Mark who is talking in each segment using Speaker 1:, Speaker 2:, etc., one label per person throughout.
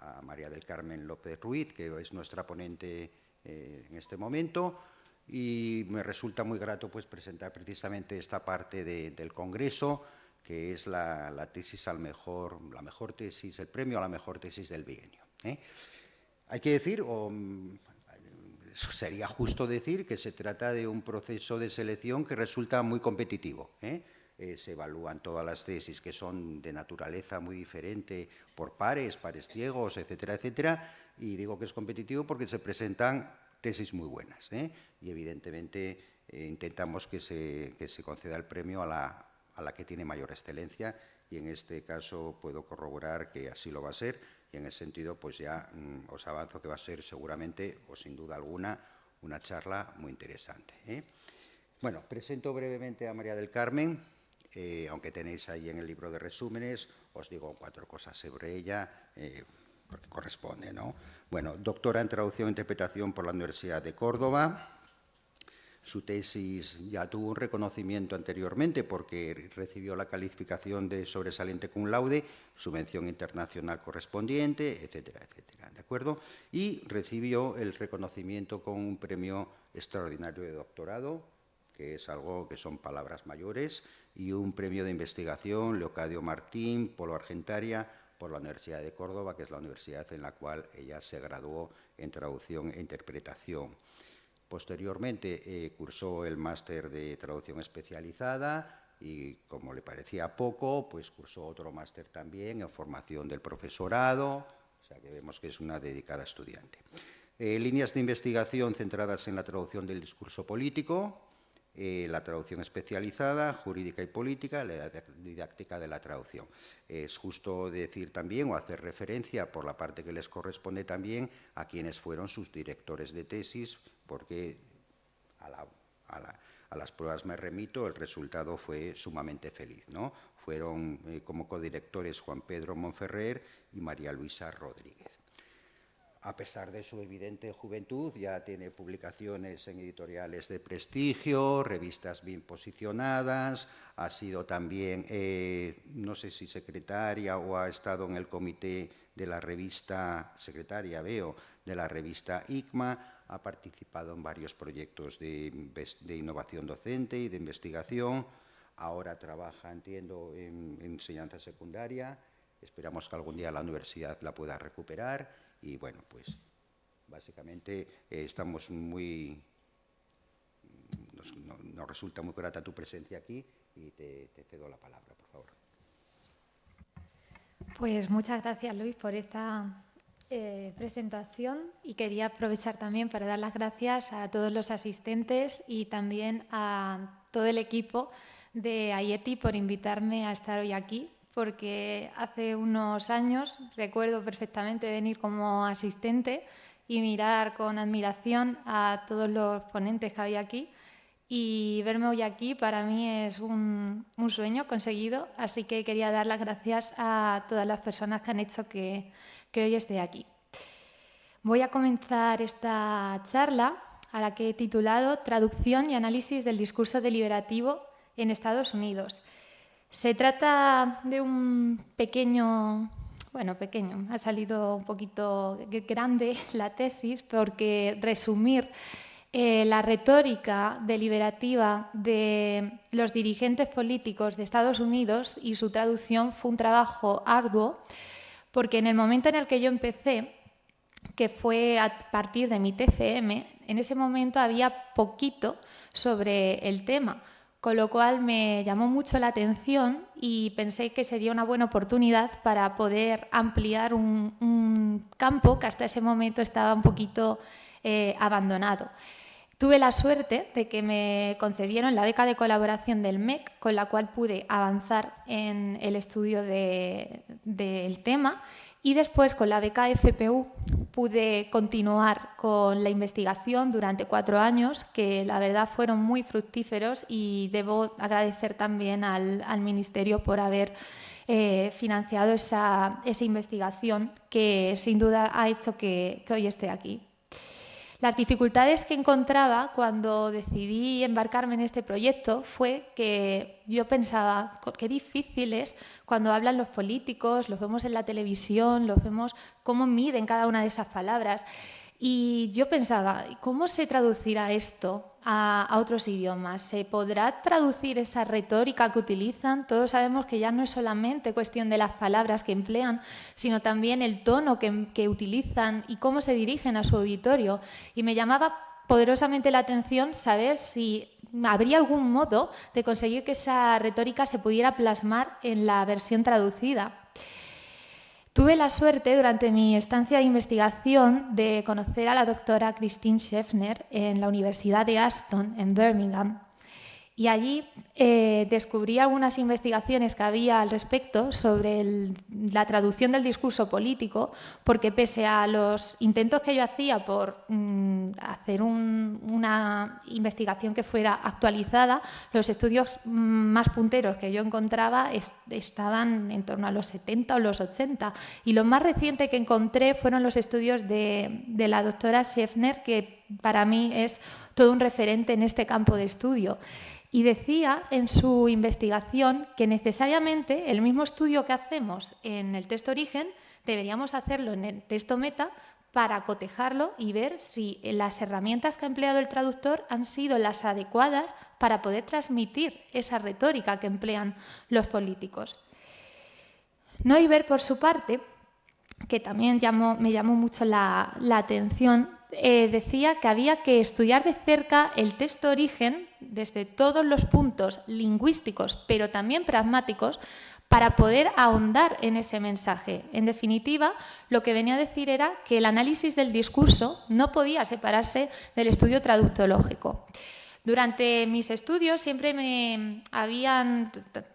Speaker 1: a María del Carmen López Ruiz, que es nuestra ponente en este momento, y me resulta muy grato pues, presentar precisamente esta parte del Congreso, que es la tesis la mejor tesis, el premio a la mejor tesis del bienio. Hay que decir, sería justo decir, que se trata de un proceso de selección que resulta muy competitivo. Se evalúan todas las tesis que son de naturaleza muy diferente por pares ciegos, etcétera, etcétera, y digo que es competitivo porque se presentan tesis muy buenas, y evidentemente intentamos que se conceda el premio a la que tiene mayor excelencia, y en este caso puedo corroborar que así lo va a ser, y en ese sentido pues ya os avanzo que va a ser seguramente o sin duda alguna una charla muy interesante. Bueno, presento brevemente a María del Carmen, aunque tenéis ahí en el libro de resúmenes, os digo 4 cosas sobre ella, porque corresponde, ¿no? Bueno, doctora en Traducción e Interpretación por la Universidad de Córdoba. Su tesis ya tuvo un reconocimiento anteriormente porque recibió la calificación de sobresaliente cum laude, subvención internacional correspondiente, etcétera, etcétera, ¿de acuerdo? Y recibió el reconocimiento con un premio extraordinario de doctorado, que es algo que son palabras mayores, y un premio de investigación, Leocadio Martín, Polo Argentaria, por la Universidad de Córdoba, que es la universidad en la cual ella se graduó en traducción e interpretación. Posteriormente cursó el máster de traducción especializada y, como le parecía poco, pues cursó otro máster también en formación del profesorado, o sea que vemos que es una dedicada estudiante. Líneas de investigación centradas en la traducción del discurso político, la traducción especializada, jurídica y política, la didáctica de la traducción. Es justo decir también o hacer referencia por la parte que les corresponde también a quienes fueron sus directores de tesis, porque a las pruebas me remito, el resultado fue sumamente feliz, ¿no? Fueron como codirectores Juan Pedro Monferrer y María Luisa Rodríguez. A pesar de su evidente juventud, ya tiene publicaciones en editoriales de prestigio, revistas bien posicionadas, ha sido también, no sé si secretaria o ha estado en el comité de la revista, secretaria veo, de la revista ICMA, ha participado en varios proyectos de innovación docente y de investigación, ahora trabaja, entiendo, en enseñanza secundaria, esperamos que algún día la universidad la pueda recuperar. Y bueno, pues básicamente nos resulta muy grata tu presencia aquí y te cedo la palabra, por favor.
Speaker 2: Pues muchas gracias, Luis, por esta presentación, y quería aprovechar también para dar las gracias a todos los asistentes y también a todo el equipo de IETI por invitarme a estar hoy aquí, porque hace unos años recuerdo perfectamente venir como asistente y mirar con admiración a todos los ponentes que había aquí, y verme hoy aquí para mí es un sueño conseguido, así que quería dar las gracias a todas las personas que han hecho que hoy esté aquí. Voy a comenzar esta charla, a la que he titulado Traducción y análisis del discurso deliberativo en Estados Unidos. Se trata de un pequeño, ha salido un poquito grande la tesis, porque resumir la retórica deliberativa de los dirigentes políticos de Estados Unidos y su traducción fue un trabajo arduo, porque en el momento en el que yo empecé, que fue a partir de mi TFM, en ese momento había poquito sobre el tema, con lo cual me llamó mucho la atención y pensé que sería una buena oportunidad para poder ampliar un campo que hasta ese momento estaba un poquito abandonado. Tuve la suerte de que me concedieron la beca de colaboración del MEC, con la cual pude avanzar en el estudio del tema, y después con la beca FPU pude continuar con la investigación durante 4 años, que la verdad fueron muy fructíferos, y debo agradecer también al Ministerio por haber financiado esa investigación que sin duda ha hecho que hoy esté aquí. Las dificultades que encontraba cuando decidí embarcarme en este proyecto fue que yo pensaba, qué difícil es cuando hablan los políticos, los vemos en la televisión, los vemos cómo miden cada una de esas palabras. Y yo pensaba, ¿cómo se traducirá esto a otros idiomas? ¿Se podrá traducir esa retórica que utilizan? Todos sabemos que ya no es solamente cuestión de las palabras que emplean, sino también el tono que utilizan y cómo se dirigen a su auditorio. Y me llamaba poderosamente la atención saber si habría algún modo de conseguir que esa retórica se pudiera plasmar en la versión traducida. Tuve la suerte, durante mi estancia de investigación, de conocer a la doctora Christine Schaeffner en la Universidad de Aston, en Birmingham. Y allí descubrí algunas investigaciones que había al respecto sobre la traducción del discurso político, porque pese a los intentos que yo hacía por hacer una investigación que fuera actualizada, los estudios más punteros que yo encontraba estaban en torno a los 70 o los 80. Y lo más reciente que encontré fueron los estudios de la doctora Schaeffner, que para mí es todo un referente en este campo de estudio. Y decía en su investigación que necesariamente el mismo estudio que hacemos en el texto origen deberíamos hacerlo en el texto meta para cotejarlo y ver si las herramientas que ha empleado el traductor han sido las adecuadas para poder transmitir esa retórica que emplean los políticos. Neuber, por su parte, que también me llamó mucho la atención, decía que había que estudiar de cerca el texto origen desde todos los puntos lingüísticos, pero también pragmáticos, para poder ahondar en ese mensaje. En definitiva, lo que venía a decir era que el análisis del discurso no podía separarse del estudio traductológico. Durante mis estudios siempre me habían,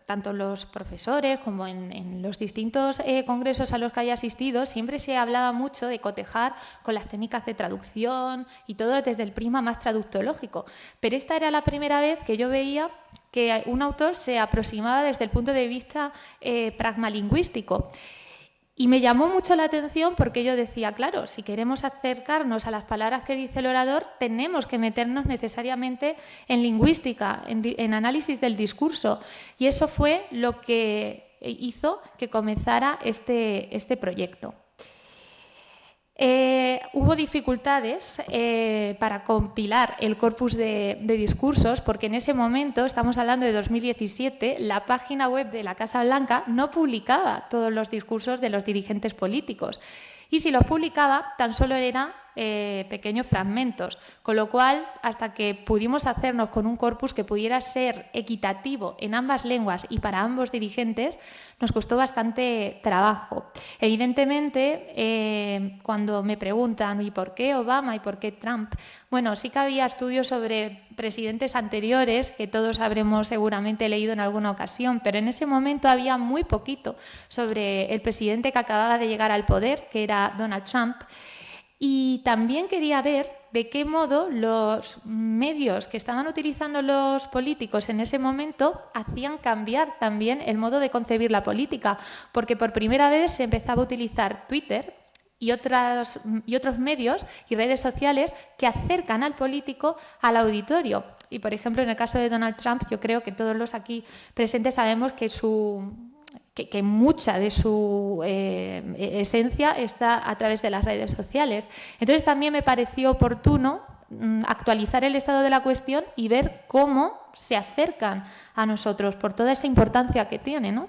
Speaker 2: tanto los profesores como en los distintos congresos a los que haya asistido, siempre se hablaba mucho de cotejar con las técnicas de traducción y todo desde el prisma más traductológico. Pero esta era la primera vez que yo veía que un autor se aproximaba desde el punto de vista pragmalingüístico. Y me llamó mucho la atención porque yo decía, claro, si queremos acercarnos a las palabras que dice el orador, tenemos que meternos necesariamente en lingüística, en análisis del discurso. Y eso fue lo que hizo que comenzara este proyecto. Hubo dificultades para compilar el corpus de discursos, porque en ese momento, estamos hablando de 2017, la página web de la Casa Blanca no publicaba todos los discursos de los dirigentes políticos. Y si los publicaba, tan solo eran pequeños fragmentos, con lo cual, hasta que pudimos hacernos con un corpus que pudiera ser equitativo en ambas lenguas y para ambos dirigentes, nos costó bastante trabajo. Evidentemente, cuando me preguntan ¿y por qué Obama y por qué Trump? Bueno, sí que había estudios sobre presidentes anteriores que todos habremos seguramente leído en alguna ocasión, pero en ese momento había muy poquito sobre el presidente que acababa de llegar al poder, que era Donald Trump. Y también quería ver de qué modo los medios que estaban utilizando los políticos en ese momento hacían cambiar también el modo de concebir la política, porque por primera vez se empezaba a utilizar Twitter y otros medios y redes sociales que acercan al político al auditorio. Y, por ejemplo, en el caso de Donald Trump, yo creo que todos los aquí presentes sabemos que mucha de su esencia está a través de las redes sociales. Entonces también me pareció oportuno actualizar el estado de la cuestión y ver cómo se acercan a nosotros por toda esa importancia que tiene, ¿no?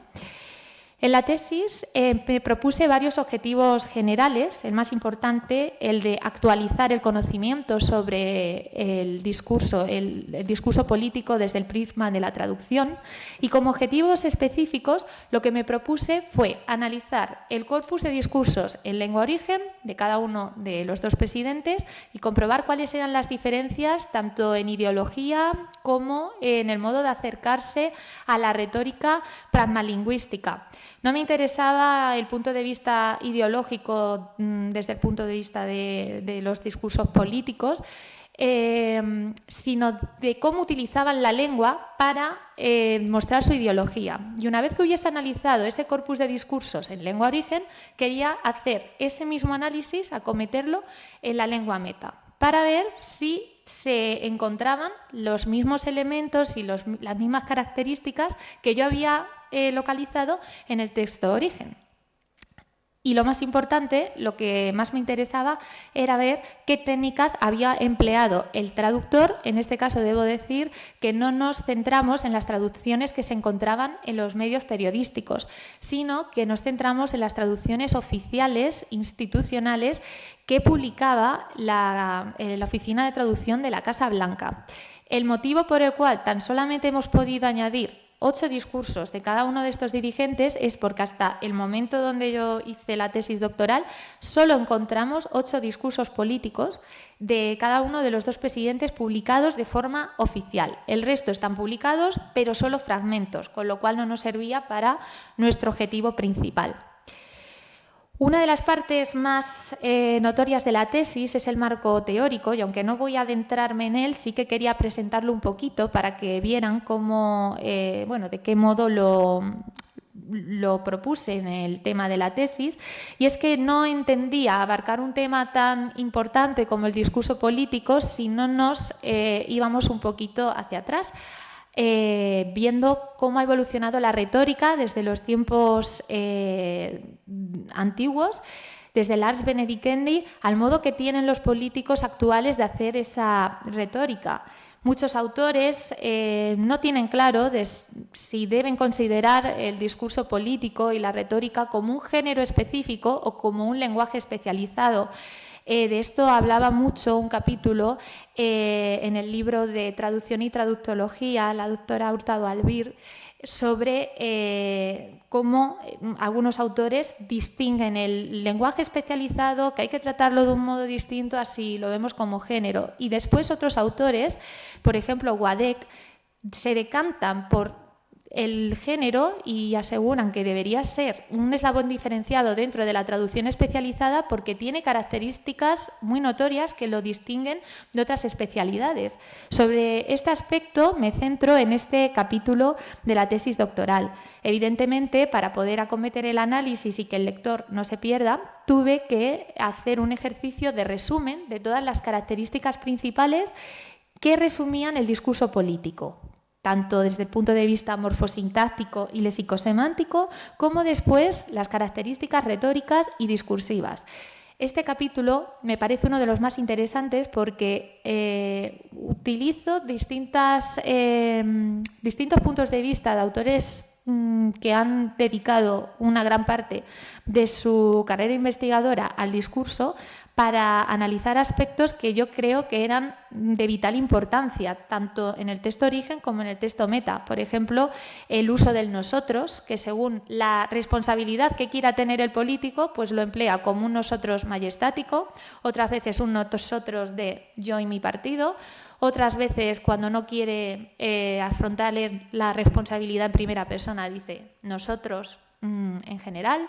Speaker 2: En la tesis me propuse varios objetivos generales, el más importante, el de actualizar el conocimiento sobre el discurso político desde el prisma de la traducción, y como objetivos específicos lo que me propuse fue analizar el corpus de discursos en lengua origen de cada uno de los dos presidentes y comprobar cuáles eran las diferencias tanto en ideología como en el modo de acercarse a la retórica pragmalingüística. No me interesaba el punto de vista ideológico desde el punto de vista de los discursos políticos, sino de cómo utilizaban la lengua para mostrar su ideología. Y una vez que hubiese analizado ese corpus de discursos en lengua origen, quería hacer ese mismo análisis, acometerlo en la lengua meta. para ver si se encontraban los mismos elementos y las mismas características que yo había localizado en el texto origen. Y lo más importante, lo que más me interesaba, era ver qué técnicas había empleado el traductor. En este caso, debo decir que no nos centramos en las traducciones que se encontraban en los medios periodísticos, sino que nos centramos en las traducciones oficiales, institucionales, que publicaba la Oficina de Traducción de la Casa Blanca. El motivo por el cual tan solamente hemos podido añadir 8 discursos de cada uno de estos dirigentes es porque hasta el momento donde yo hice la tesis doctoral solo encontramos 8 discursos políticos de cada uno de los 2 presidentes publicados de forma oficial. El resto están publicados, pero solo fragmentos, con lo cual no nos servía para nuestro objetivo principal. Una de las partes más notorias de la tesis es el marco teórico, y aunque no voy a adentrarme en él, sí que quería presentarlo un poquito para que vieran cómo, de qué modo lo propuse en el tema de la tesis. Y es que no entendía abarcar un tema tan importante como el discurso político si no nos íbamos un poquito hacia atrás. Viendo cómo ha evolucionado la retórica desde los tiempos antiguos, desde Lars Benedicendi, al modo que tienen los políticos actuales de hacer esa retórica. Muchos autores no tienen claro si deben considerar el discurso político y la retórica como un género específico o como un lenguaje especializado. De esto hablaba mucho un capítulo en el libro de Traducción y Traductología, la doctora Hurtado Albir, sobre cómo algunos autores distinguen el lenguaje especializado, que hay que tratarlo de un modo distinto, así lo vemos como género. Y después otros autores, por ejemplo, Wadek, se decantan por el género y aseguran que debería ser un eslabón diferenciado dentro de la traducción especializada porque tiene características muy notorias que lo distinguen de otras especialidades. Sobre este aspecto me centro en este capítulo de la tesis doctoral. Evidentemente, para poder acometer el análisis y que el lector no se pierda, tuve que hacer un ejercicio de resumen de todas las características principales que resumían el discurso político, tanto desde el punto de vista morfosintáctico y lexicosemántico, como después las características retóricas y discursivas. Este capítulo me parece uno de los más interesantes porque utilizo distintos puntos de vista de autores que han dedicado una gran parte de su carrera investigadora al discurso para analizar aspectos que yo creo que eran de vital importancia, tanto en el texto origen como en el texto meta. Por ejemplo, el uso del nosotros, que según la responsabilidad que quiera tener el político, pues lo emplea como un nosotros majestático, otras veces un nosotros de yo y mi partido, otras veces cuando no quiere afrontar la responsabilidad en primera persona dice nosotros en general.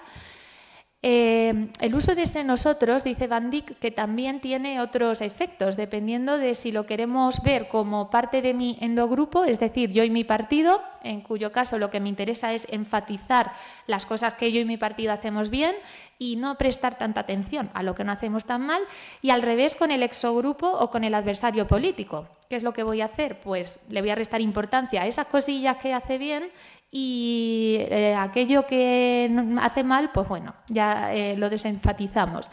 Speaker 2: El uso de ese nosotros, dice Van Dyck, que también tiene otros efectos, dependiendo de si lo queremos ver como parte de mi endogrupo, es decir, yo y mi partido, en cuyo caso lo que me interesa es enfatizar las cosas que yo y mi partido hacemos bien y no prestar tanta atención a lo que no hacemos tan mal, y al revés con el exogrupo o con el adversario político. ¿Qué es lo que voy a hacer? Pues le voy a restar importancia a esas cosillas que hace bien y aquello que hace mal, pues bueno, ya lo desenfatizamos.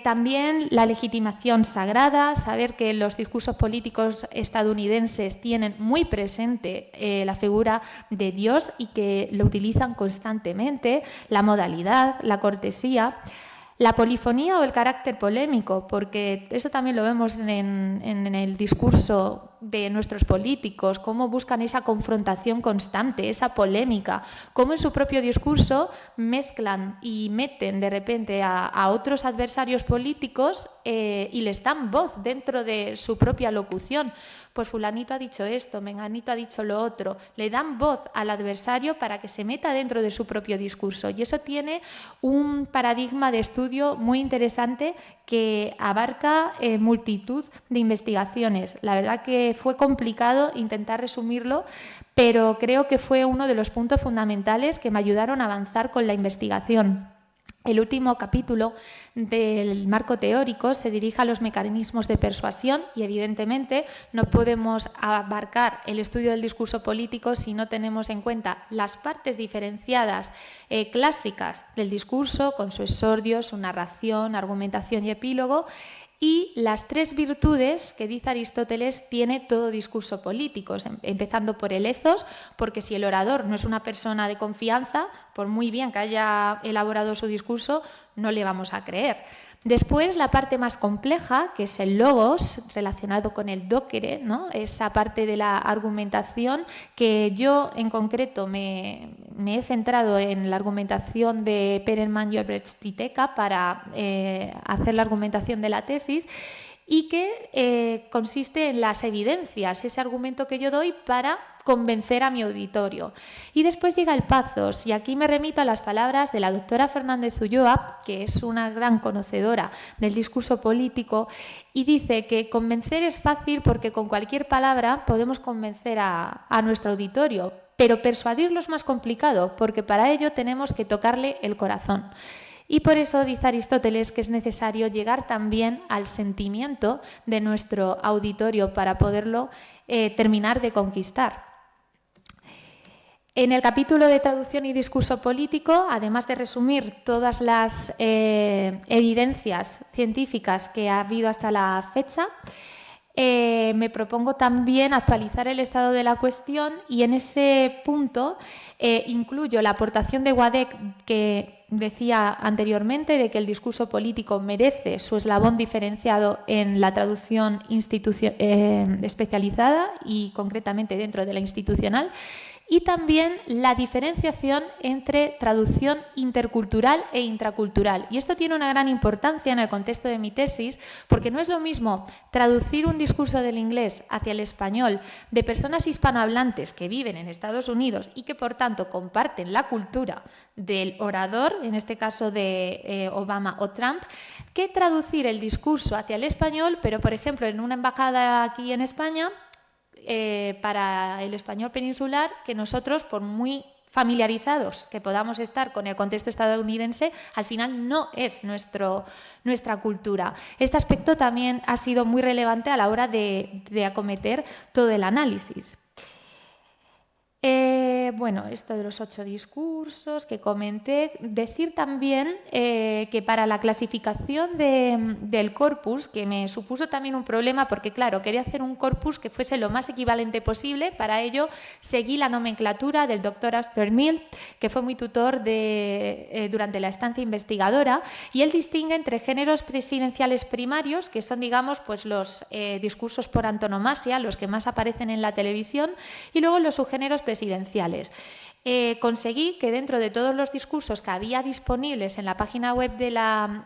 Speaker 2: También la legitimación sagrada, saber que los discursos políticos estadounidenses tienen muy presente la figura de Dios y que lo utilizan constantemente, la modalidad, la cortesía, la polifonía o el carácter polémico, porque eso también lo vemos en el discurso de nuestros políticos, cómo buscan esa confrontación constante, esa polémica, cómo en su propio discurso mezclan y meten de repente a otros adversarios políticos y les dan voz dentro de su propia locución. Pues fulanito ha dicho esto, menganito ha dicho lo otro. Le dan voz al adversario para que se meta dentro de su propio discurso. Y eso tiene un paradigma de estudio muy interesante que abarca multitud de investigaciones. La verdad que fue complicado intentar resumirlo, pero creo que fue uno de los puntos fundamentales que me ayudaron a avanzar con la investigación. El último capítulo del marco teórico se dirige a los mecanismos de persuasión y, evidentemente, no podemos abarcar el estudio del discurso político si no tenemos en cuenta las partes diferenciadas clásicas del discurso, con su exordio, su narración, argumentación y epílogo, y las 3 virtudes que dice Aristóteles tiene todo discurso político, empezando por el ethos, porque si el orador no es una persona de confianza, por muy bien que haya elaborado su discurso, no le vamos a creer. Después, la parte más compleja, que es el logos, relacionado con el docere, ¿no? Esa parte de la argumentación que yo, en concreto, me he centrado en la argumentación de Perelman y Albrecht-Titeca para hacer la argumentación de la tesis, y que consiste en las evidencias, ese argumento que yo doy para convencer a mi auditorio. Y después llega el pathos, y aquí me remito a las palabras de la doctora Fernández Ulloa, que es una gran conocedora del discurso político, y dice que convencer es fácil porque con cualquier palabra podemos convencer a nuestro auditorio, pero persuadirlo es más complicado porque para ello tenemos que tocarle el corazón. Y por eso dice Aristóteles que es necesario llegar también al sentimiento de nuestro auditorio para poderlo terminar de conquistar. En el capítulo de traducción y discurso político, además de resumir todas las evidencias científicas que ha habido hasta la fecha, me propongo también actualizar el estado de la cuestión, y en ese punto incluyo la aportación de Guadec, que decía anteriormente de que el discurso político merece su eslabón diferenciado en la traducción especializada y concretamente dentro de la institucional, y también la diferenciación entre traducción intercultural e intracultural. Y esto tiene una gran importancia en el contexto de mi tesis, porque no es lo mismo traducir un discurso del inglés hacia el español de personas hispanohablantes que viven en Estados Unidos y que, por tanto, comparten la cultura del orador, en este caso de Obama o Trump, que traducir el discurso hacia el español, pero, por ejemplo, en una embajada aquí en España, para el español peninsular, que nosotros, por muy familiarizados que podamos estar con el contexto estadounidense, al final no es nuestra cultura. Este aspecto también ha sido muy relevante a la hora de acometer todo el análisis. Bueno, esto de los 8 discursos que comenté. Decir también que para la clasificación del corpus, que me supuso también un problema porque, claro, quería hacer un corpus que fuese lo más equivalente posible. Para ello seguí la nomenclatura del doctor Astor Mill, que fue mi tutor durante la estancia investigadora, y él distingue entre géneros presidenciales primarios, que son, digamos, pues los discursos por antonomasia, los que más aparecen en la televisión, y luego los subgéneros presidenciales. Conseguí que dentro de todos los discursos que había disponibles en la página web de la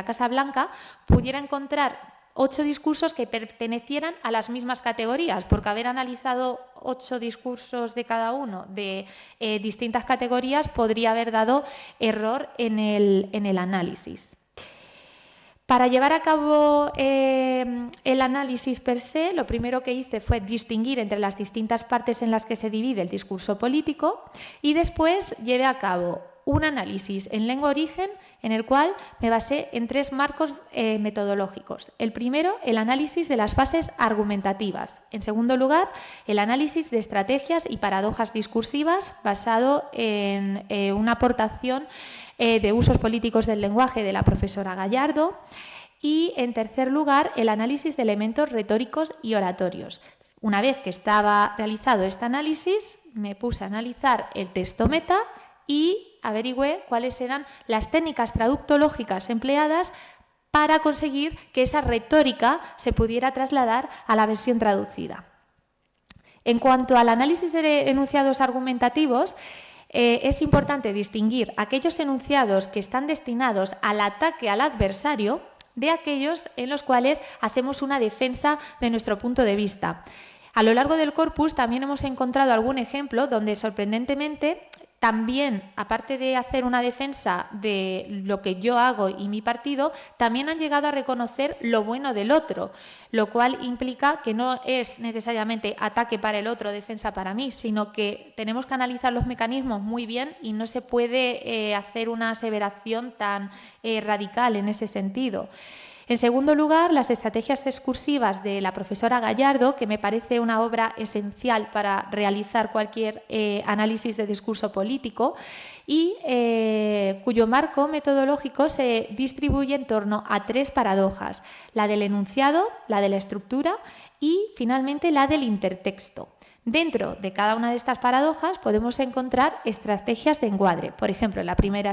Speaker 2: Casa Blanca pudiera encontrar 8 discursos que pertenecieran a las mismas categorías, porque haber analizado 8 discursos de cada uno de distintas categorías podría haber dado error en el análisis. Para llevar a cabo el análisis per se, lo primero que hice fue distinguir entre las distintas partes en las que se divide el discurso político, y después llevé a cabo un análisis en lengua-origen en el cual me basé en 3 marcos metodológicos. El primero, el análisis de las fases argumentativas. En segundo lugar, el análisis de estrategias y paradojas discursivas basado en una aportación de usos políticos del lenguaje de la profesora Gallardo. Y, en tercer lugar, el análisis de elementos retóricos y oratorios. Una vez que estaba realizado este análisis, me puse a analizar el texto meta y averigüé cuáles eran las técnicas traductológicas empleadas para conseguir que esa retórica se pudiera trasladar a la versión traducida. En cuanto al análisis de enunciados argumentativos, es importante distinguir aquellos enunciados que están destinados al ataque al adversario de aquellos en los cuales hacemos una defensa de nuestro punto de vista. A lo largo del corpus también hemos encontrado algún ejemplo donde, sorprendentemente, también, aparte de hacer una defensa de lo que yo hago y mi partido, también han llegado a reconocer lo bueno del otro, lo cual implica que no es necesariamente ataque para el otro, defensa para mí, sino que tenemos que analizar los mecanismos muy bien y no se puede hacer una aseveración tan radical en ese sentido. En segundo lugar, las estrategias discursivas de la profesora Gallardo, que me parece una obra esencial para realizar cualquier análisis de discurso político y cuyo marco metodológico se distribuye en torno a 3 paradojas: la del enunciado, la de la estructura y, finalmente, la del intertexto. Dentro de cada una de estas paradojas podemos encontrar estrategias de encuadre. Por ejemplo, en la primera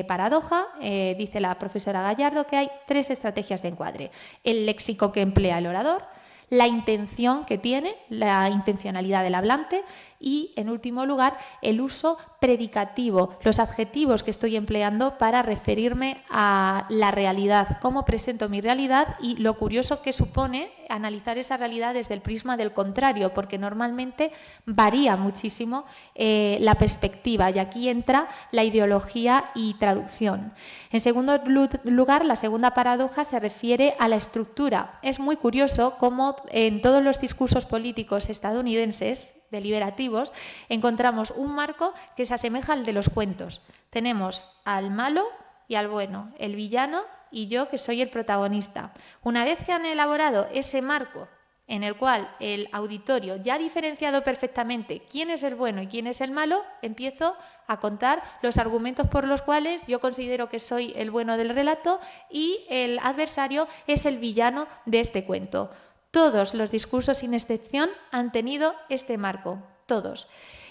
Speaker 2: paradoja dice la profesora Gallardo que hay 3 estrategias de encuadre: el léxico que emplea el orador, la intención que tiene, la intencionalidad del hablante y, en último lugar, el uso predicativo, los adjetivos que estoy empleando para referirme a la realidad, cómo presento mi realidad y lo curioso que supone analizar esa realidad desde el prisma del contrario, porque normalmente varía muchísimo la perspectiva y aquí entra la ideología y traducción. En segundo lugar, la segunda paradoja se refiere a la estructura. Es muy curioso cómo en todos los discursos políticos estadounidenses deliberativos encontramos un marco que se asemeja al de los cuentos. Tenemos al malo y al bueno, el villano y yo, que soy el protagonista. Una vez que han elaborado ese marco en el cual el auditorio ya ha diferenciado perfectamente quién es el bueno y quién es el malo, empiezo a contar los argumentos por los cuales yo considero que soy el bueno del relato y el adversario es el villano de este cuento. Todos los discursos, sin excepción, han tenido este marco, todos.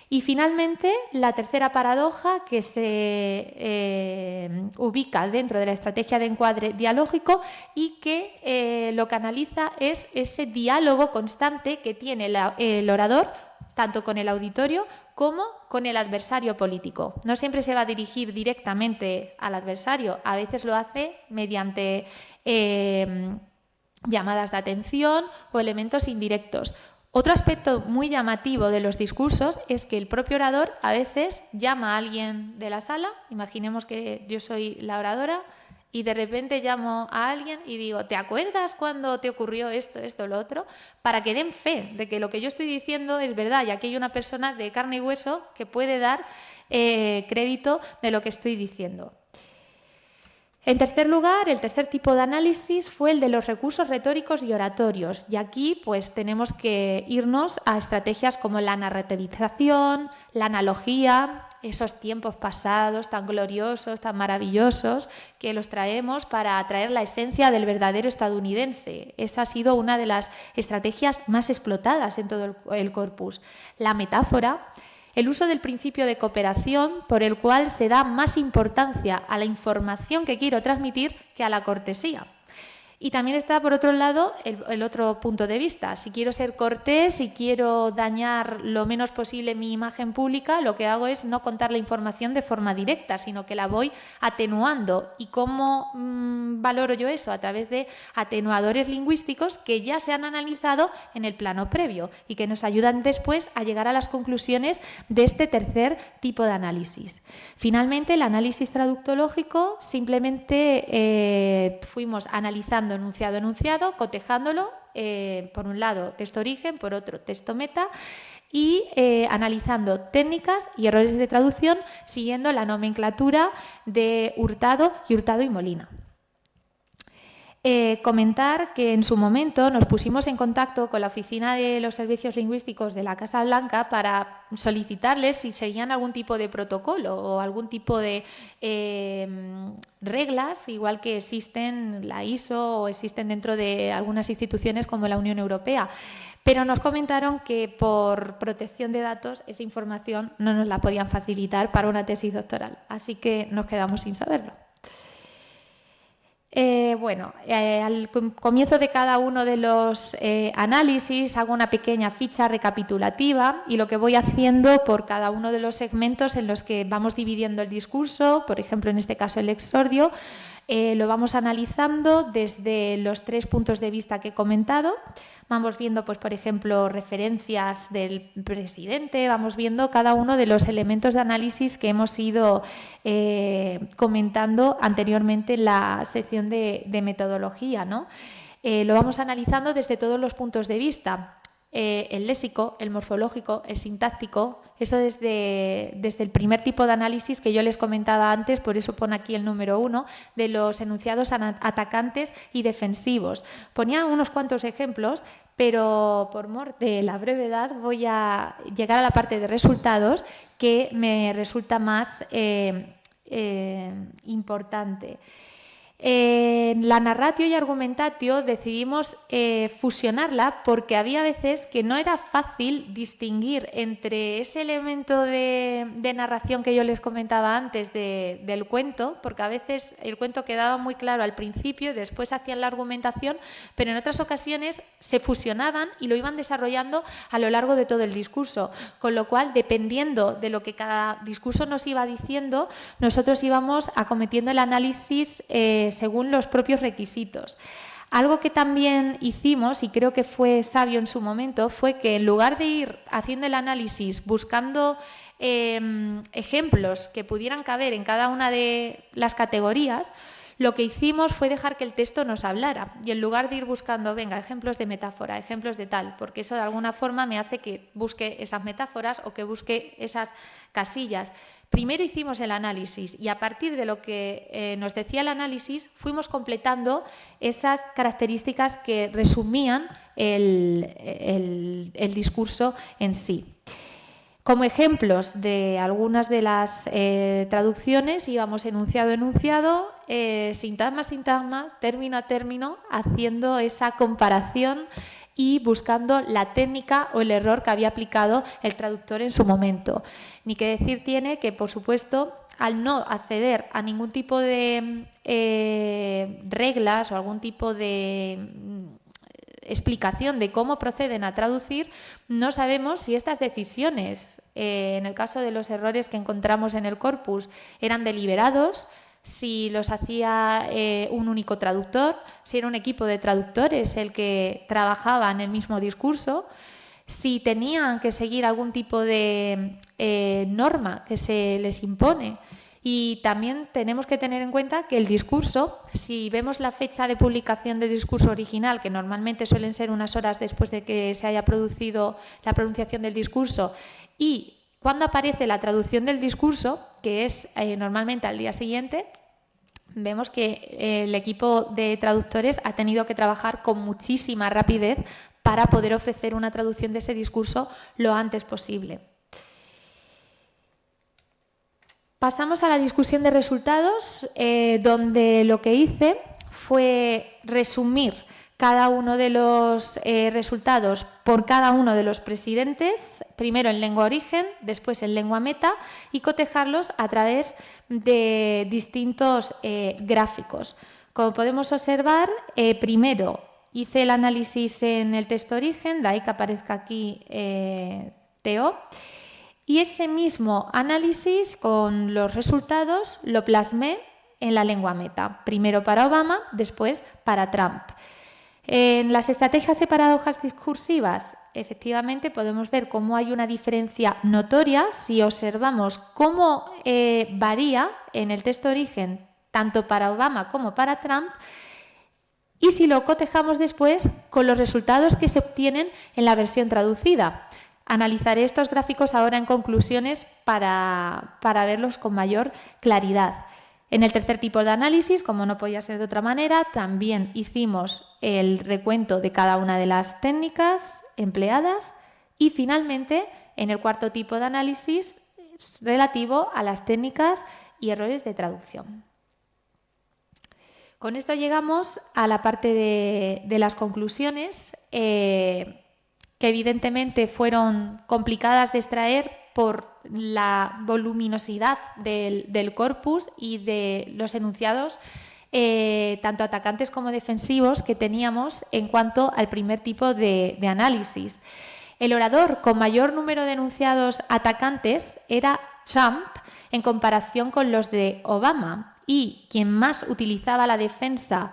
Speaker 2: Y finalmente, la tercera paradoja que se ubica dentro de la estrategia de encuadre dialógico y que lo que analiza es ese diálogo constante que tiene el orador, tanto con el auditorio como con el adversario político. No siempre se va a dirigir directamente al adversario, a veces lo hace mediante llamadas de atención o elementos indirectos. Otro aspecto muy llamativo de los discursos es que el propio orador a veces llama a alguien de la sala, imaginemos que yo soy la oradora, y de repente llamo a alguien y digo, ¿te acuerdas cuando te ocurrió esto, esto, lo otro? Para que den fe de que lo que yo estoy diciendo es verdad, y aquí hay una persona de carne y hueso que puede dar crédito de lo que estoy diciendo. En tercer lugar, el tercer tipo de análisis fue el de los recursos retóricos y oratorios. Y aquí pues tenemos que irnos a estrategias como la narrativización, la analogía, esos tiempos pasados tan gloriosos, tan maravillosos, que los traemos para atraer la esencia del verdadero estadounidense. Esa ha sido una de las estrategias más explotadas en todo el corpus. La metáfora, el uso del principio de cooperación por el cual se da más importancia a la información que quiero transmitir que a la cortesía. Y también está, por otro lado, el otro punto de vista. Si quiero ser cortés, si quiero dañar lo menos posible mi imagen pública, lo que hago es no contar la información de forma directa, sino que la voy atenuando. ¿Y cómo valoro yo eso? A través de atenuadores lingüísticos que ya se han analizado en el plano previo y que nos ayudan después a llegar a las conclusiones de este tercer tipo de análisis. Finalmente, el análisis traductológico, simplemente fuimos analizando enunciado, cotejándolo, por un lado texto origen, por otro texto meta, y analizando técnicas y errores de traducción siguiendo la nomenclatura de Hurtado y Molina. Comentar que en su momento nos pusimos en contacto con la Oficina de los Servicios Lingüísticos de la Casa Blanca para solicitarles si seguían algún tipo de protocolo o algún tipo de reglas, igual que existen la ISO o existen dentro de algunas instituciones como la Unión Europea. Pero nos comentaron que por protección de datos esa información no nos la podían facilitar para una tesis doctoral, así que nos quedamos sin saberlo. Al comienzo de cada uno de los análisis hago una pequeña ficha recapitulativa y lo que voy haciendo por cada uno de los segmentos en los que vamos dividiendo el discurso, por ejemplo en este caso el exordio, Lo vamos analizando desde los 3 puntos de vista que he comentado. Vamos viendo, pues, por ejemplo, referencias del presidente, vamos viendo cada uno de los elementos de análisis que hemos ido comentando anteriormente en la sección de metodología, ¿no? Lo vamos analizando desde todos los puntos de vista. El léxico, el morfológico, el sintáctico, eso desde el primer tipo de análisis que yo les comentaba antes, por eso pone aquí el número 1, de los enunciados atacantes y defensivos. Ponía unos cuantos ejemplos, pero por mor de la brevedad voy a llegar a la parte de resultados que me resulta más importante. La narratio y argumentatio decidimos fusionarla porque había veces que no era fácil distinguir entre ese elemento de narración que yo les comentaba antes del cuento, porque a veces el cuento quedaba muy claro al principio y después hacían la argumentación, pero en otras ocasiones se fusionaban y lo iban desarrollando a lo largo de todo el discurso, con lo cual, dependiendo de lo que cada discurso nos iba diciendo, nosotros íbamos acometiendo el análisis según los propios requisitos. Algo que también hicimos, y creo que fue sabio en su momento, fue que en lugar de ir haciendo el análisis buscando ejemplos que pudieran caber en cada una de las categorías, lo que hicimos fue dejar que el texto nos hablara y en lugar de ir buscando, venga, ejemplos de metáfora, ejemplos de tal, porque eso de alguna forma me hace que busque esas metáforas o que busque esas casillas. Primero hicimos el análisis y a partir de lo que nos decía el análisis fuimos completando esas características que resumían el discurso en sí. Como ejemplos de algunas de las traducciones íbamos enunciado a enunciado, sintagma a sintagma, término a término, haciendo esa comparación y buscando la técnica o el error que había aplicado el traductor en su momento. Ni que decir tiene que, por supuesto, al no acceder a ningún tipo de reglas o algún tipo de explicación de cómo proceden a traducir, no sabemos si estas decisiones, en el caso de los errores que encontramos en el corpus, eran deliberados, si los hacía un único traductor, si era un equipo de traductores el que trabajaba en el mismo discurso, si tenían que seguir algún tipo de norma que se les impone. Y también tenemos que tener en cuenta que el discurso, si vemos la fecha de publicación del discurso original, que normalmente suelen ser unas horas después de que se haya producido la pronunciación del discurso, y cuando aparece la traducción del discurso, que es normalmente al día siguiente, vemos que el equipo de traductores ha tenido que trabajar con muchísima rapidez para poder ofrecer una traducción de ese discurso lo antes posible. Pasamos a la discusión de resultados, donde lo que hice fue resumir cada uno de los resultados por cada uno de los presidentes, primero en lengua origen, después en lengua meta, y cotejarlos a través de distintos gráficos. Como podemos observar, primero hice el análisis en el texto origen, de ahí que aparezca aquí TO, y ese mismo análisis con los resultados lo plasmé en la lengua meta, primero para Obama, después para Trump. En las estrategias y paradojas discursivas, efectivamente podemos ver cómo hay una diferencia notoria si observamos cómo varía en el texto origen tanto para Obama como para Trump y si lo cotejamos después con los resultados que se obtienen en la versión traducida. Analizaré estos gráficos ahora en conclusiones para verlos con mayor claridad. En el tercer tipo de análisis, como no podía ser de otra manera, también hicimos el recuento de cada una de las técnicas empleadas y finalmente en el cuarto tipo de análisis relativo a las técnicas y errores de traducción. Con esto llegamos a la parte de las conclusiones que evidentemente fueron complicadas de extraer por la voluminosidad del corpus y de los enunciados, tanto atacantes como defensivos, que teníamos en cuanto al primer tipo de análisis. El orador con mayor número de enunciados atacantes era Trump en comparación con los de Obama. y quien más utilizaba la defensa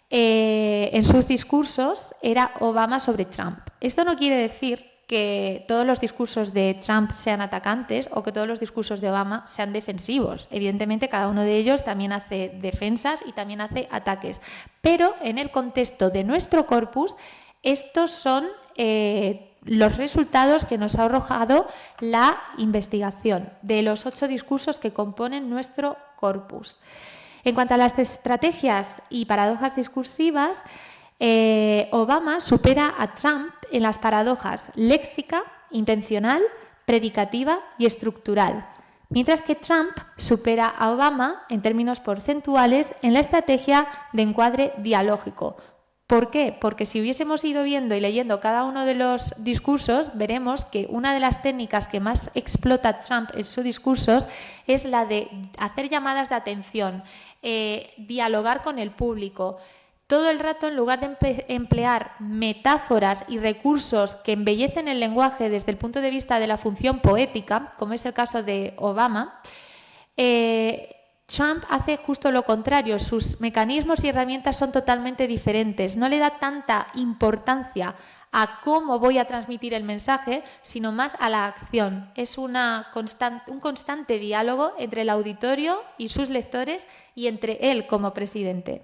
Speaker 2: en sus discursos era Obama sobre Trump. Esto no quiere decir que todos los discursos de Trump sean atacantes o que todos los discursos de Obama sean defensivos. Evidentemente, cada uno de ellos también hace defensas y también hace ataques. Pero en el contexto de nuestro corpus, estos son los resultados que nos ha arrojado la investigación de los 8 discursos que componen nuestro corpus. En cuanto a las estrategias y paradojas discursivas, Obama supera a Trump en las paradojas léxica, intencional, predicativa y estructural, mientras que Trump supera a Obama en términos porcentuales en la estrategia de encuadre dialógico. ¿Por qué? Porque si hubiésemos ido viendo y leyendo cada uno de los discursos, veremos que una de las técnicas que más explota Trump en sus discursos es la de hacer llamadas de atención, dialogar con el público. Todo el rato, en lugar de emplear metáforas y recursos que embellecen el lenguaje desde el punto de vista de la función poética, como es el caso de Obama, Trump hace justo lo contrario. Sus mecanismos y herramientas son totalmente diferentes. No le da tanta importancia a cómo voy a transmitir el mensaje, sino más a la acción. Es un constante diálogo entre el auditorio y sus lectores y entre él como presidente.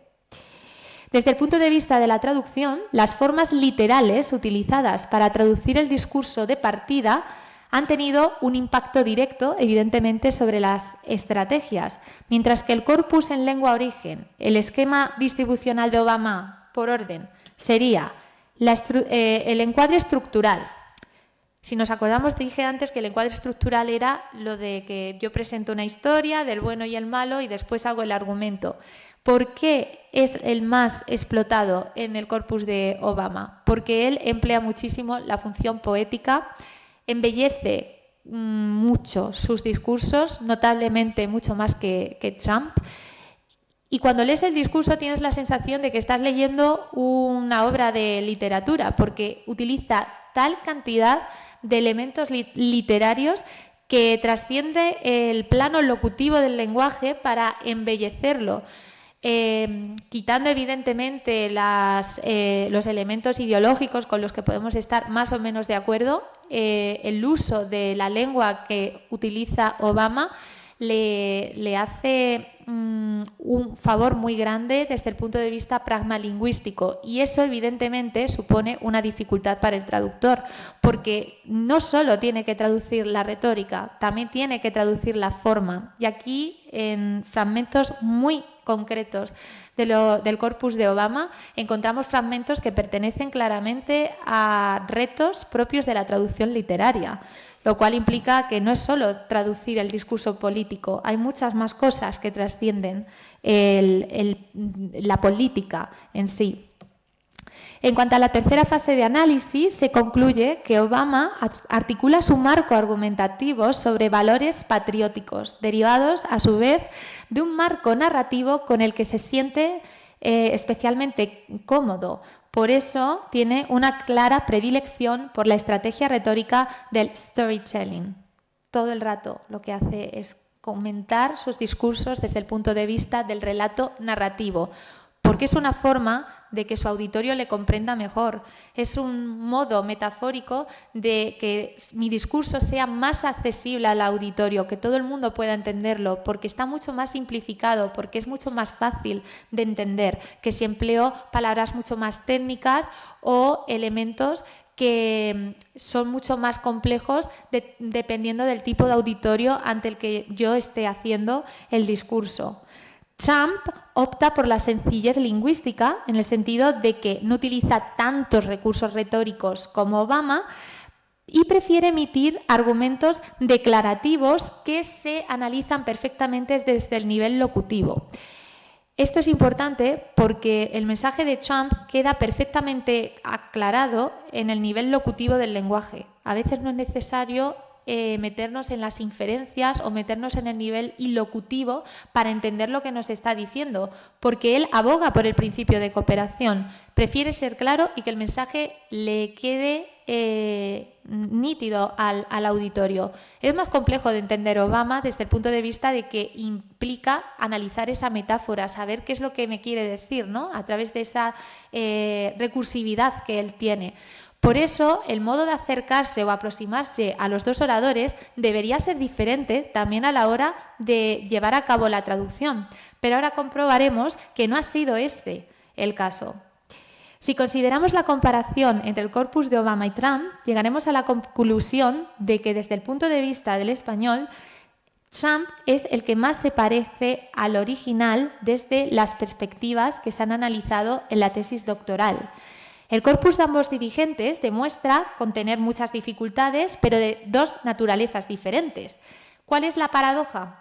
Speaker 2: Desde el punto de vista de la traducción, las formas literales utilizadas para traducir el discurso de partida han tenido un impacto directo, evidentemente, sobre las estrategias, mientras que el corpus en lengua origen, el esquema distribucional de Obama por orden, sería el encuadre estructural. Si nos acordamos, dije antes que el encuadre estructural era lo de que yo presento una historia del bueno y el malo y después hago el argumento. ¿Por qué es el más explotado en el corpus de Obama? Porque él emplea muchísimo la función poética, embellece mucho sus discursos, notablemente mucho más que Trump. Y cuando lees el discurso tienes la sensación de que estás leyendo una obra de literatura, porque utiliza tal cantidad de elementos literarios que trasciende el plano locutivo del lenguaje para embellecerlo. Quitando evidentemente los elementos ideológicos con los que podemos estar más o menos de acuerdo, el uso de la lengua que utiliza Obama le hace un favor muy grande desde el punto de vista pragmalingüístico, y eso evidentemente supone una dificultad para el traductor, porque no solo tiene que traducir la retórica, también tiene que traducir la forma, y aquí en fragmentos muy concretos del corpus de Obama encontramos fragmentos que pertenecen claramente a retos propios de la traducción literaria, lo cual implica que no es solo traducir el discurso político, hay muchas más cosas que trascienden la política en sí. En cuanto a la tercera fase de análisis, se concluye que Obama articula su marco argumentativo sobre valores patrióticos, derivados a su vez de un marco narrativo con el que se siente especialmente cómodo. Por eso tiene una clara predilección por la estrategia retórica del storytelling. Todo el rato lo que hace es comentar sus discursos desde el punto de vista del relato narrativo, porque es una forma de que su auditorio le comprenda mejor. Es un modo metafórico de que mi discurso sea más accesible al auditorio, que todo el mundo pueda entenderlo, porque está mucho más simplificado, porque es mucho más fácil de entender que si empleo palabras mucho más técnicas o elementos que son mucho más complejos dependiendo del tipo de auditorio ante el que yo esté haciendo el discurso. Trump opta por la sencillez lingüística en el sentido de que no utiliza tantos recursos retóricos como Obama y prefiere emitir argumentos declarativos que se analizan perfectamente desde el nivel locutivo. Esto es importante porque el mensaje de Trump queda perfectamente aclarado en el nivel locutivo del lenguaje. A veces no es necesario meternos en las inferencias o meternos en el nivel ilocutivo para entender lo que nos está diciendo, porque él aboga por el principio de cooperación, prefiere ser claro y que el mensaje le quede nítido al auditorio. Es más complejo de entender Obama desde el punto de vista de que implica analizar esa metáfora, saber qué es lo que me quiere decir, ¿no? A través de esa recursividad que él tiene. Por eso, el modo de acercarse o aproximarse a los dos oradores debería ser diferente también a la hora de llevar a cabo la traducción. Pero ahora comprobaremos que no ha sido ese el caso. Si consideramos la comparación entre el corpus de Obama y Trump, llegaremos a la conclusión de que desde el punto de vista del español, Trump es el que más se parece al original desde las perspectivas que se han analizado en la tesis doctoral. El corpus de ambos dirigentes demuestra contener muchas dificultades, pero de dos naturalezas diferentes. ¿Cuál es la paradoja?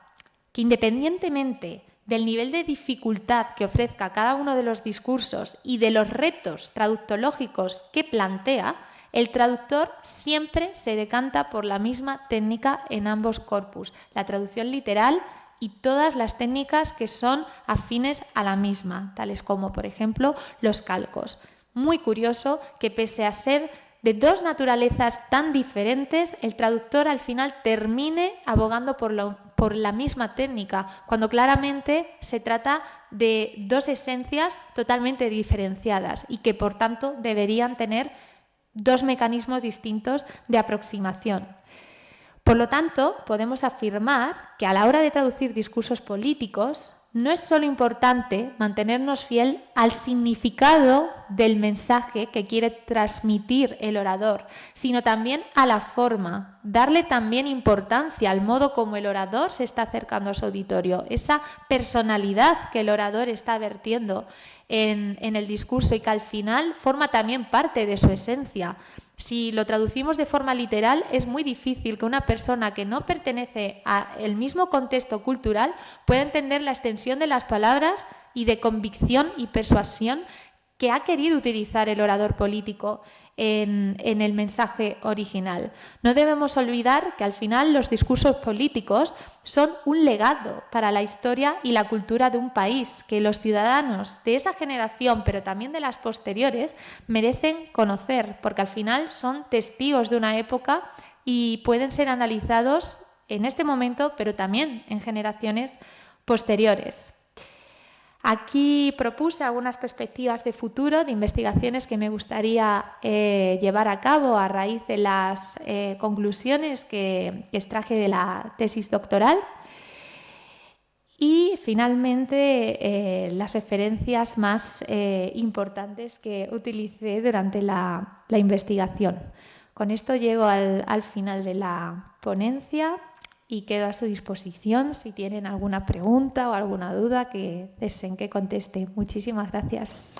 Speaker 2: Que independientemente del nivel de dificultad que ofrezca cada uno de los discursos y de los retos traductológicos que plantea, el traductor siempre se decanta por la misma técnica en ambos corpus, la traducción literal y todas las técnicas que son afines a la misma, tales como, por ejemplo, los calcos. Muy curioso que pese a ser de dos naturalezas tan diferentes, el traductor al final termine abogando por la misma técnica, cuando claramente se trata de dos esencias totalmente diferenciadas y que, por tanto, deberían tener dos mecanismos distintos de aproximación. Por lo tanto, podemos afirmar que a la hora de traducir discursos políticos, no es solo importante mantenernos fiel al significado del mensaje que quiere transmitir el orador, sino también a la forma, darle también importancia al modo como el orador se está acercando a su auditorio, esa personalidad que el orador está vertiendo en el discurso y que al final forma también parte de su esencia. Si lo traducimos de forma literal, es muy difícil que una persona que no pertenece al mismo contexto cultural pueda entender la extensión de las palabras y de convicción y persuasión que ha querido utilizar el orador político en el mensaje original. No debemos olvidar que al final los discursos políticos son un legado para la historia y la cultura de un país, que los ciudadanos de esa generación, pero también de las posteriores, merecen conocer, porque al final son testigos de una época y pueden ser analizados en este momento, pero también en generaciones posteriores. Aquí propuse algunas perspectivas de futuro, de investigaciones que me gustaría llevar a cabo a raíz de las conclusiones que extraje de la tesis doctoral. Y finalmente las referencias más importantes que utilicé durante la investigación. Con esto llego al final de la ponencia y quedo a su disposición si tienen alguna pregunta o alguna duda que deseen que conteste. Muchísimas gracias.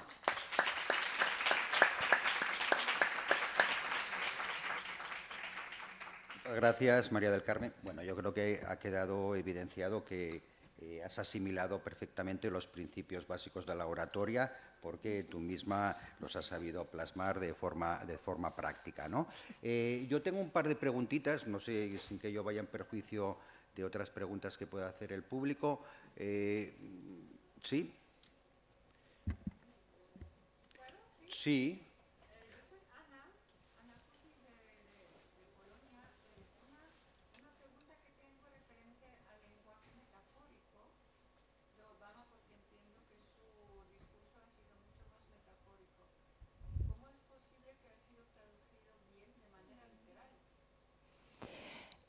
Speaker 1: Gracias, María del Carmen. Bueno, yo creo que ha quedado evidenciado que has asimilado perfectamente los principios básicos de la oratoria, porque tú misma los has sabido plasmar de forma práctica, ¿no? Yo tengo un par de preguntitas, no sé, sin que yo vaya en perjuicio de otras preguntas que pueda hacer el público. ¿Sí? Sí.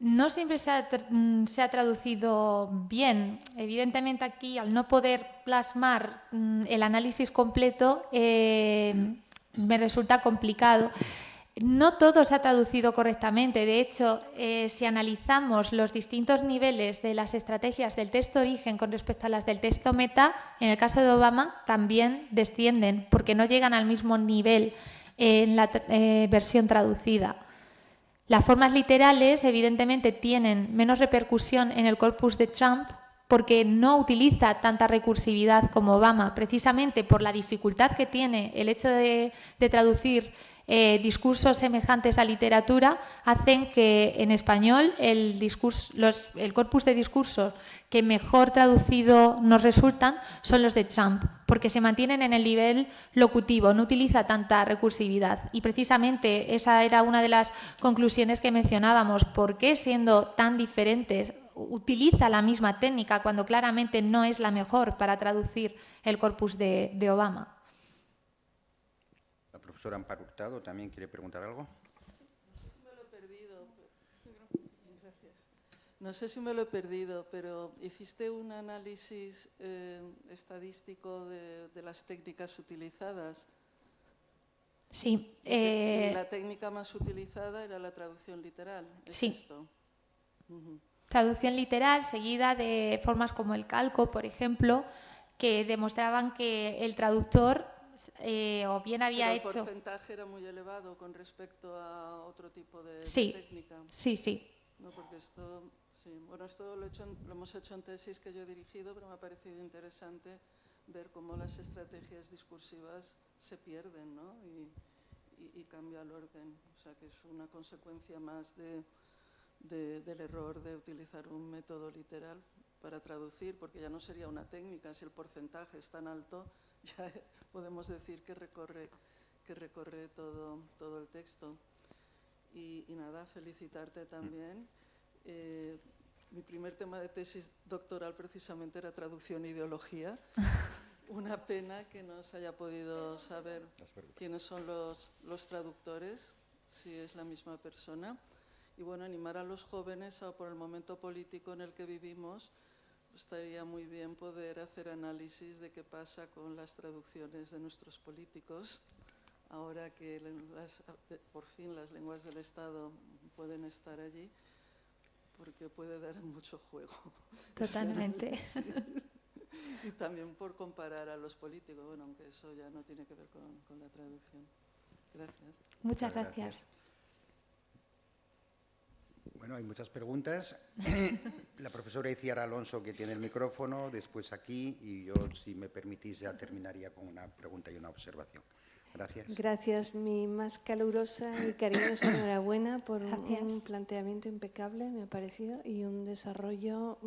Speaker 2: No siempre se ha traducido bien. Evidentemente aquí, al no poder plasmar el análisis completo, me resulta complicado. No todo se ha traducido correctamente. De hecho, si analizamos los distintos niveles de las estrategias del texto origen con respecto a las del texto meta, en el caso de Obama también descienden porque no llegan al mismo nivel en la versión traducida. Las formas literales, evidentemente, tienen menos repercusión en el corpus de Trump porque no utiliza tanta recursividad como Obama, precisamente por la dificultad que tiene el hecho de traducir discursos semejantes a literatura hacen que en español el corpus de discursos que mejor traducido nos resultan son los de Trump, porque se mantienen en el nivel locutivo, no utiliza tanta recursividad. Y precisamente esa era una de las conclusiones que mencionábamos. ¿Por qué, siendo tan diferentes, utiliza la misma técnica cuando claramente no es la mejor para traducir el corpus de Obama?
Speaker 1: La profesora Amparo Hurtado también quiere preguntar algo.
Speaker 3: No sé si me lo he perdido, pero hiciste un análisis estadístico de las técnicas utilizadas.
Speaker 2: Sí.
Speaker 3: Y la técnica más utilizada era la traducción literal. ¿Es
Speaker 2: sí.
Speaker 3: esto?
Speaker 2: Traducción literal seguida de formas como el calco, por ejemplo, que demostraban que el traductor o bien había hecho...
Speaker 3: el porcentaje era muy elevado con respecto a otro tipo de técnica.
Speaker 2: Sí, sí.
Speaker 3: No, porque esto, sí. Bueno, esto lo hemos hecho en tesis que yo he dirigido, pero me ha parecido interesante ver cómo las estrategias discursivas se pierden, ¿no? Y cambia el orden. O sea, que es una consecuencia más del error de utilizar un método literal para traducir, porque ya no sería una técnica. Si el porcentaje es tan alto, ya podemos decir que recorre todo el texto. Y nada, felicitarte también. Mi primer tema de tesis doctoral precisamente era traducción e ideología. Una pena que no se haya podido saber quiénes son los traductores, si es la misma persona. Y bueno, animar a los jóvenes por el momento político en el que vivimos. Estaría muy bien poder hacer análisis de qué pasa con las traducciones de nuestros políticos, ahora que por fin las lenguas del Estado pueden estar allí, porque puede dar mucho juego.
Speaker 2: Totalmente.
Speaker 3: Y también por comparar a los políticos, bueno, aunque eso ya no tiene que ver con la traducción. Gracias.
Speaker 2: Muchas gracias.
Speaker 1: Bueno, hay muchas preguntas. La profesora Iciar Alonso, que tiene el micrófono, después aquí, y yo, si me permitís, ya terminaría con una pregunta y una observación. Gracias.
Speaker 4: Gracias. Mi más calurosa y cariñosa enhorabuena por un planteamiento impecable, me ha parecido, y un desarrollo,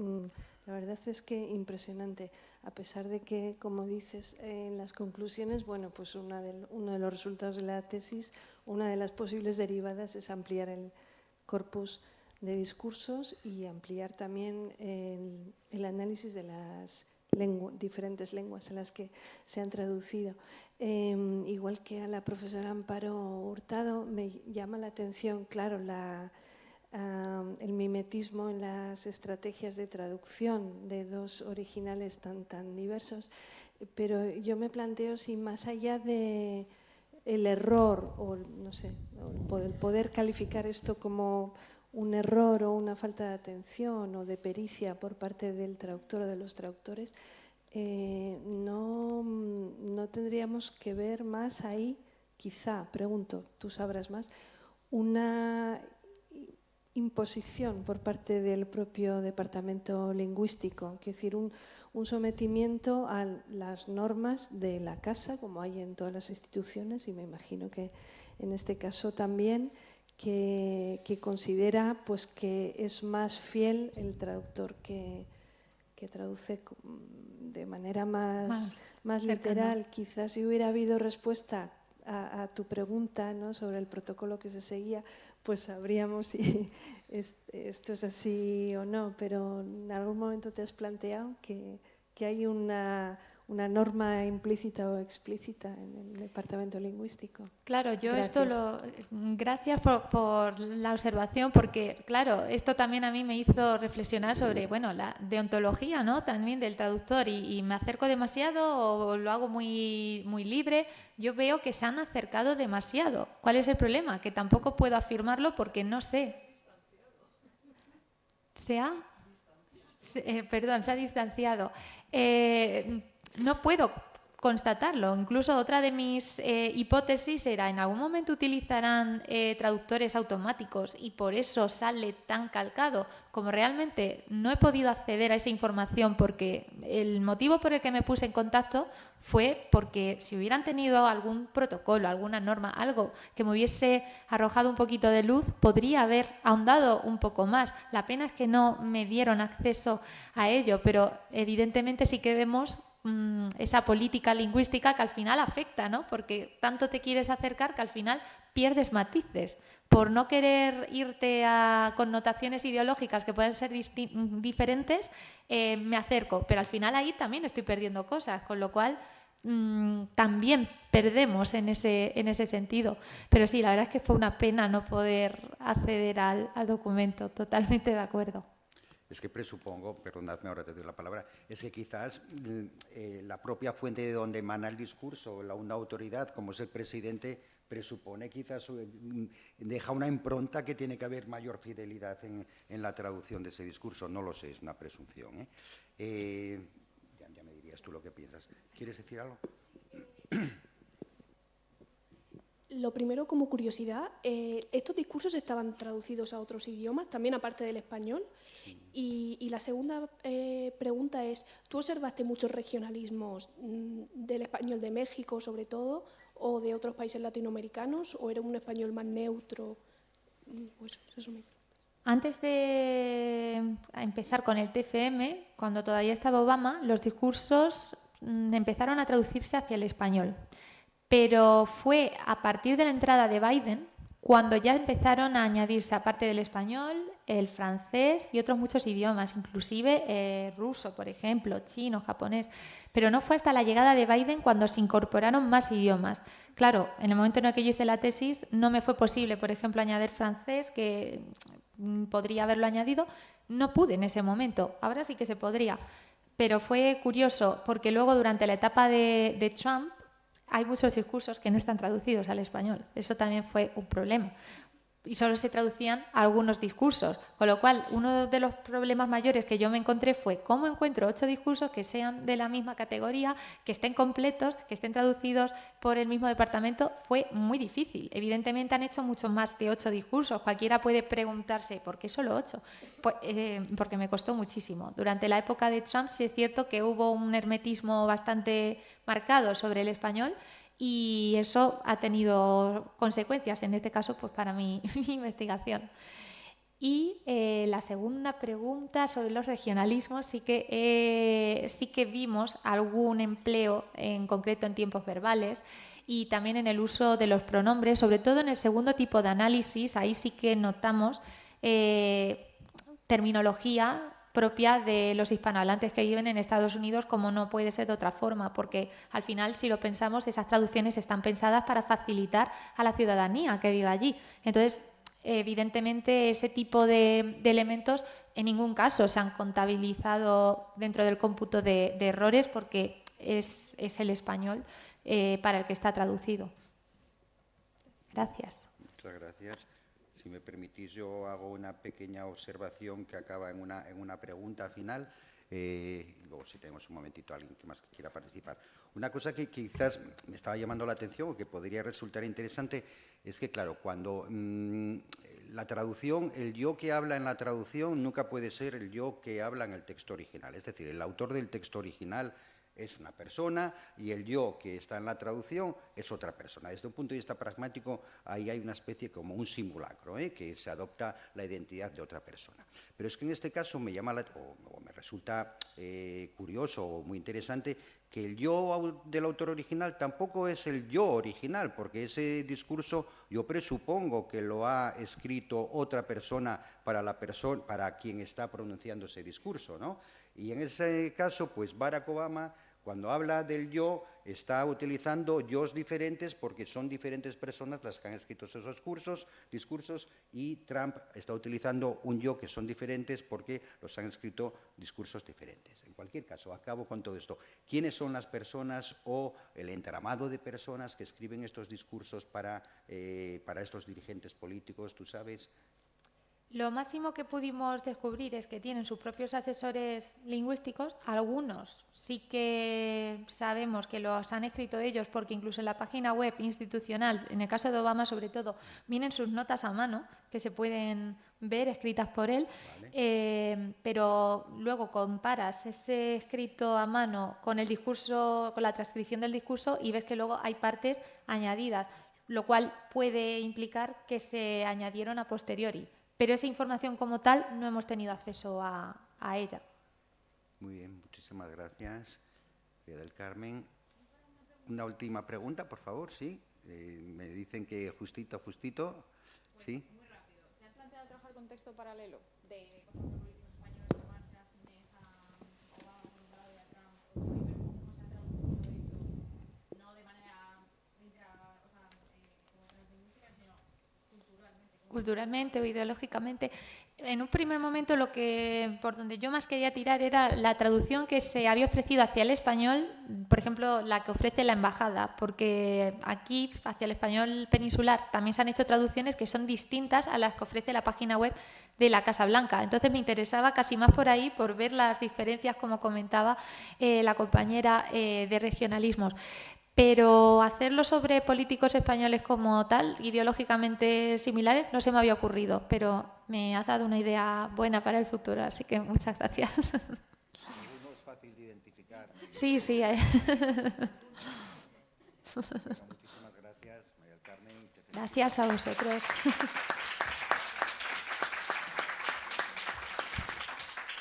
Speaker 4: la verdad es que impresionante. A pesar de que, como dices, en las conclusiones, bueno, pues uno de los resultados de la tesis, una de las posibles derivadas es ampliar el corpus de discursos y ampliar también el análisis de las diferentes lenguas en las que se han traducido. Igual que a la profesora Amparo Hurtado, me llama la atención, claro, el mimetismo en las estrategias de traducción de dos originales tan diversos, pero yo me planteo si más allá de el error, o no sé, el poder calificar esto como un error o una falta de atención o de pericia por parte del traductor o de los traductores, no tendríamos que ver más ahí, quizá, pregunto, tú sabrás más, una imposición por parte del propio departamento lingüístico, es decir, un sometimiento a las normas de la casa, como hay en todas las instituciones, y me imagino que en este caso también, que considera pues, que es más fiel el traductor que traduce de manera más literal. Quizás si hubiera habido respuesta a tu pregunta, ¿no?, sobre el protocolo que se seguía, pues sabríamos si esto es así o no, pero en algún momento te has planteado que hay una norma implícita o explícita en el departamento lingüístico.
Speaker 2: Claro, yo
Speaker 4: Gracias.
Speaker 2: Gracias por la observación, porque claro, esto también a mí me hizo reflexionar sobre, bueno, la deontología, ¿no?, también del traductor, y me acerco demasiado o lo hago muy libre. Yo veo que se han acercado demasiado. ¿Cuál es el problema? Que tampoco puedo afirmarlo porque no sé. Se ha distanciado. No puedo constatarlo. Incluso otra de mis hipótesis era, en algún momento utilizarán traductores automáticos y por eso sale tan calcado. Como realmente no he podido acceder a esa información porque el motivo por el que me puse en contacto fue porque si hubieran tenido algún protocolo, alguna norma, algo que me hubiese arrojado un poquito de luz, podría haber ahondado un poco más. La pena es que no me dieron acceso a ello, pero evidentemente sí que vemos esa política lingüística que al final afecta, ¿no? Porque tanto te quieres acercar que al final pierdes matices. Por no querer irte a connotaciones ideológicas que pueden ser diferentes, me acerco, pero al final ahí también estoy perdiendo cosas, con lo cual también perdemos en ese sentido. Pero sí, la verdad es que fue una pena no poder acceder al documento, totalmente de acuerdo.
Speaker 1: Es que presupongo, perdonadme, ahora te doy la palabra, es que quizás la propia fuente de donde emana el discurso, una autoridad como es el presidente, presupone quizás, deja una impronta que tiene que haber mayor fidelidad en la traducción de ese discurso. No lo sé, es una presunción. Ya me dirías tú lo que piensas. ¿Quieres decir algo?
Speaker 5: Lo primero, como curiosidad, ¿estos discursos estaban traducidos a otros idiomas, también aparte del español? Y la segunda pregunta es, ¿tú observaste muchos regionalismos del español de México, sobre todo, o de otros países latinoamericanos, o era un español más neutro? Pues eso me...
Speaker 2: Antes de empezar con el TFM, cuando todavía estaba Obama, los discursos empezaron a traducirse hacia el español. Pero fue a partir de la entrada de Biden cuando ya empezaron a añadirse, aparte del español, el francés y otros muchos idiomas, inclusive ruso, por ejemplo, chino, japonés. Pero no fue hasta la llegada de Biden cuando se incorporaron más idiomas. Claro, en el momento en el que yo hice la tesis no me fue posible, por ejemplo, añadir francés, que podría haberlo añadido. No pude en ese momento, ahora sí que se podría. Pero fue curioso porque luego durante la etapa de Trump hay muchos discursos que no están traducidos al español. Eso también fue un problema. Y solo se traducían algunos discursos. Con lo cual, uno de los problemas mayores que yo me encontré fue cómo encuentro 8 discursos que sean de la misma categoría, que estén completos, que estén traducidos por el mismo departamento. Fue muy difícil. Evidentemente han hecho mucho más de 8 discursos. Cualquiera puede preguntarse, ¿por qué solo 8? Pues, porque me costó muchísimo. Durante la época de Trump sí es cierto que hubo un hermetismo bastante marcado sobre el español, y eso ha tenido consecuencias, en este caso, pues para mi investigación. Y la segunda pregunta sobre los regionalismos, sí que vimos algún empleo, en concreto en tiempos verbales, y también en el uso de los pronombres, sobre todo en el segundo tipo de análisis. Ahí sí que notamos terminología propia de los hispanohablantes que viven en Estados Unidos, como no puede ser de otra forma, porque al final, si lo pensamos, esas traducciones están pensadas para facilitar a la ciudadanía que vive allí. Entonces, evidentemente, ese tipo de elementos en ningún caso se han contabilizado dentro del cómputo de errores, porque es el español para el que está traducido. Gracias.
Speaker 1: Muchas gracias. Si me permitís, yo hago una pequeña observación que acaba en una pregunta final. Luego, si tenemos un momentito a alguien que más quiera participar. Una cosa que quizás me estaba llamando la atención o que podría resultar interesante es que, claro, cuando la traducción, el yo que habla en la traducción nunca puede ser el yo que habla en el texto original. Es decir, el autor del texto original es una persona y el yo que está en la traducción es otra persona. Desde un punto de vista pragmático, ahí hay una especie como un simulacro, que se adopta la identidad de otra persona. Pero es que en este caso me resulta curioso o muy interesante que el yo del autor original tampoco es el yo original, porque ese discurso yo presupongo que lo ha escrito otra persona para quien está pronunciando ese discurso, ¿no? Y en ese caso, pues Barack Obama, cuando habla del yo, está utilizando yos diferentes porque son diferentes personas las que han escrito esos discursos, y Trump está utilizando un yo que son diferentes porque los han escrito discursos diferentes. En cualquier caso, acabo con todo esto. ¿Quiénes son las personas o el entramado de personas que escriben estos discursos para estos dirigentes políticos? ¿Tú sabes?
Speaker 2: Lo máximo que pudimos descubrir es que tienen sus propios asesores lingüísticos. Algunos sí que sabemos que los han escrito ellos, porque incluso en la página web institucional, en el caso de Obama sobre todo, vienen sus notas a mano que se pueden ver escritas por él. Pero luego comparas ese escrito a mano con el discurso, con la transcripción del discurso, y ves que luego hay partes añadidas, lo cual puede implicar que se añadieron a posteriori. Pero esa información como tal no hemos tenido acceso a ella.
Speaker 1: Muy bien, muchísimas gracias, María del Carmen. Una última pregunta, por favor, sí. Me dicen que justito. Sí.
Speaker 6: Muy rápido. ¿Te has planteado trabajar con texto paralelo de políticos españoles que van a afines a Obama por un lado y a Trump por otro, y ver cómo se ha traducido eso, no de manera como translingüística, sino
Speaker 2: culturalmente o ideológicamente? En un primer momento por donde yo más quería tirar era la traducción que se había ofrecido hacia el español, por ejemplo, la que ofrece la embajada, porque aquí hacia el español peninsular también se han hecho traducciones que son distintas a las que ofrece la página web de la Casa Blanca. Entonces me interesaba casi más por ahí, por ver las diferencias, como comentaba la compañera, de regionalismos. Pero hacerlo sobre políticos españoles como tal, ideológicamente similares, no se me había ocurrido, pero me has dado una idea buena para el futuro, así que muchas gracias.
Speaker 1: Alguno es fácil de identificar.
Speaker 2: Sí.
Speaker 1: Muchísimas gracias, María del Carmen.
Speaker 2: Gracias a vosotros.